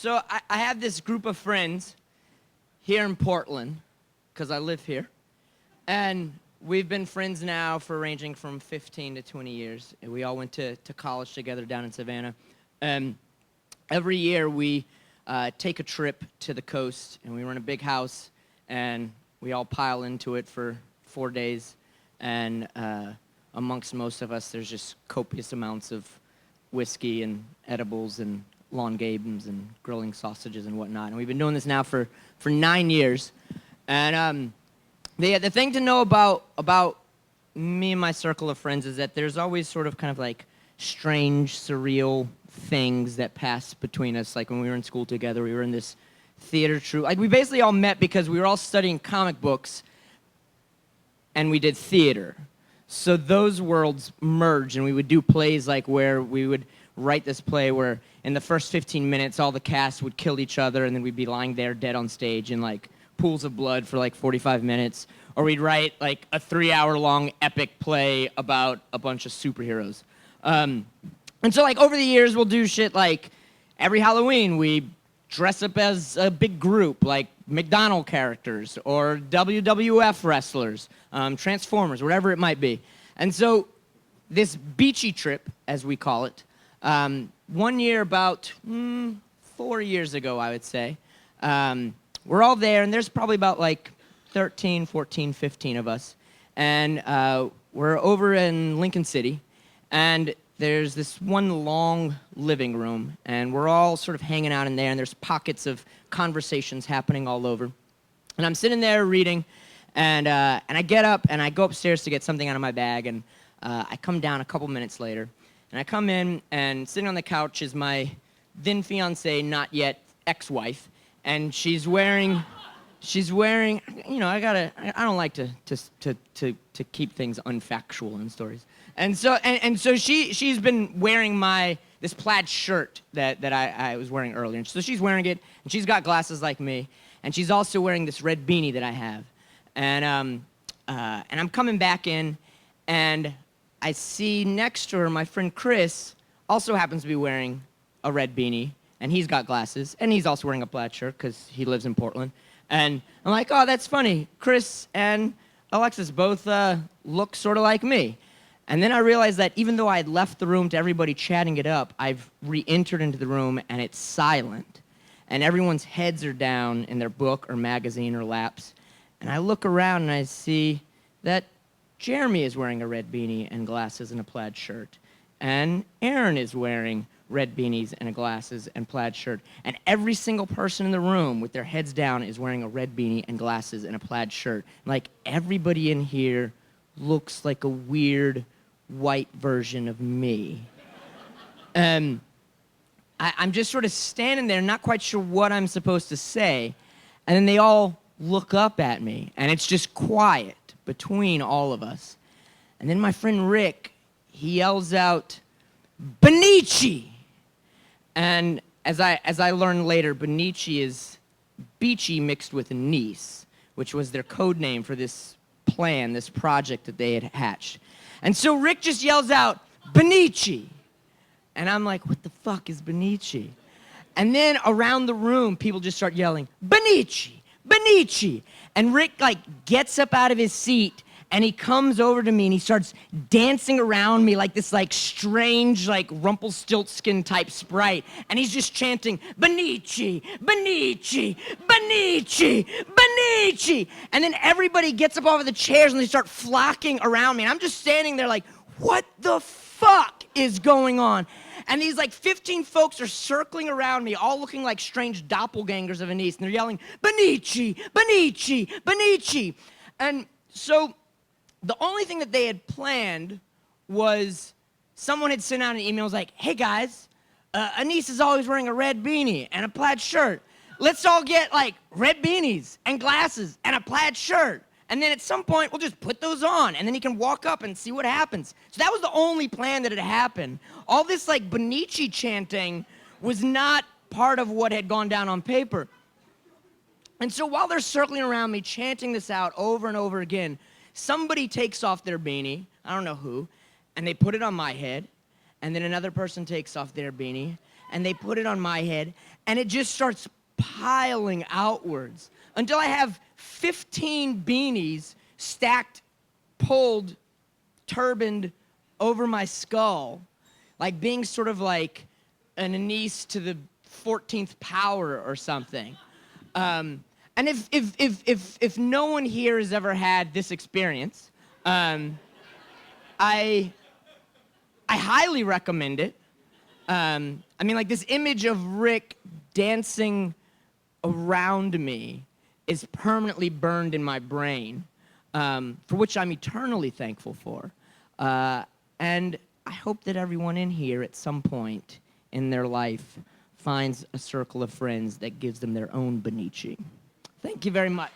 So I have this group of friends here in Portland, because I live here. And we've been friends now for ranging from 15 to 20 years. And we all went to college together down in Savannah. Every year we take a trip to the coast, and we rent a big house, and we all pile into it for 4 days. And amongst most of us, there's just copious amounts of whiskey and edibles and lawn games and grilling sausages and whatnot. And we've been doing this now for 9 years. And the thing to know about me and my circle of friends is that there's always sort of kind of like strange, surreal things that pass between us. Like when we were in school together, we were in this theater troupe. Like we basically all met because we were all studying comic books and we did theater. So those worlds merged, and we would do plays like where we would write this play where in the first 15 minutes all the cast would kill each other, and then we'd be lying there dead on stage in like pools of blood for like 45 minutes. Or we'd write like a 3-hour-long epic play about a bunch of superheroes. And so like over the years we'll do shit like every Halloween we dress up as a big group like McDonald characters or WWF wrestlers, Transformers, whatever it might be. And so this beachy trip, as we call it, 1 year about 4 years ago, I would say, we're all there, and there's probably about like 13, 14, 15 of us. And we're over in Lincoln City, and there's this one long living room, and we're all sort of hanging out in there, and there's pockets of conversations happening all over. And I'm sitting there reading, and I get up, and I go upstairs to get something out of my bag, and I come down a couple minutes later, and I come in, and sitting on the couch is my then fiancée, not yet ex-wife, and she's wearing, you know, I don't like to keep things unfactual in stories. And so she's been wearing this plaid shirt that I was wearing earlier. And so she's wearing it, and she's got glasses like me, and she's also wearing this red beanie that I have. And I'm coming back in, and I see next to her my friend Chris also happens to be wearing a red beanie, and he's got glasses, and he's also wearing a plaid shirt because he lives in Portland. And I'm like, oh, that's funny. Chris and Alexis both look sort of like me. And then I realized that even though I had left the room to everybody chatting it up, I've re-entered into the room, and it's silent. And everyone's heads are down in their book or magazine or laps. And I look around, and I see that Jeremy is wearing a red beanie and glasses and a plaid shirt. And Aaron is wearing red beanies and glasses and plaid shirt. And every single person in the room with their heads down is wearing a red beanie and glasses and a plaid shirt. Like, everybody in here looks like a weird white version of me. I'm just sort of standing there, not quite sure what I'm supposed to say. And then they all look up at me, and it's just quiet between all of us. And then my friend Rick, he yells out, "Benici!" And as I learned later, Benici is beachy mixed with anise, which was their code name for this plan, this project that they had hatched. And so Rick just yells out, "Benici!" And I'm like, what the fuck is Benici? And then around the room, people just start yelling, "Benici! Benici!" And Rick, like, gets up out of his seat, and he comes over to me, and he starts dancing around me like this, like, strange, like, Rumpelstiltskin-type sprite. And he's just chanting, "Benici! Benici! Benici! Benici!" And then everybody gets up off of the chairs, and they start flocking around me. And I'm just standing there like, what the fuck is going on? And these, like, 15 folks are circling around me, all looking like strange doppelgangers of Anise. And they're yelling, "Benici! Benici! Benici!" And so the only thing that they had planned was someone had sent out an email, was like, "Hey guys, Anise is always wearing a red beanie and a plaid shirt. Let's all get like red beanies and glasses and a plaid shirt. And then at some point, we'll just put those on, and then he can walk up and see what happens." So that was the only plan that had happened. All this like Benici chanting was not part of what had gone down on paper. And so while they're circling around me, chanting this out over and over again, somebody takes off their beanie, I don't know who, and they put it on my head, and then another person takes off their beanie, and they put it on my head, and it just starts piling outwards until I have 15 beanies stacked, pulled, turbaned over my skull, like being sort of like an Anise to the 14th power or something. And if no one here has ever had this experience, I highly recommend it. I mean, like, this image of Rick dancing around me is permanently burned in my brain, for which I'm eternally thankful for. And I hope that everyone in here at some point in their life finds a circle of friends that gives them their own Benici. Thank you very much.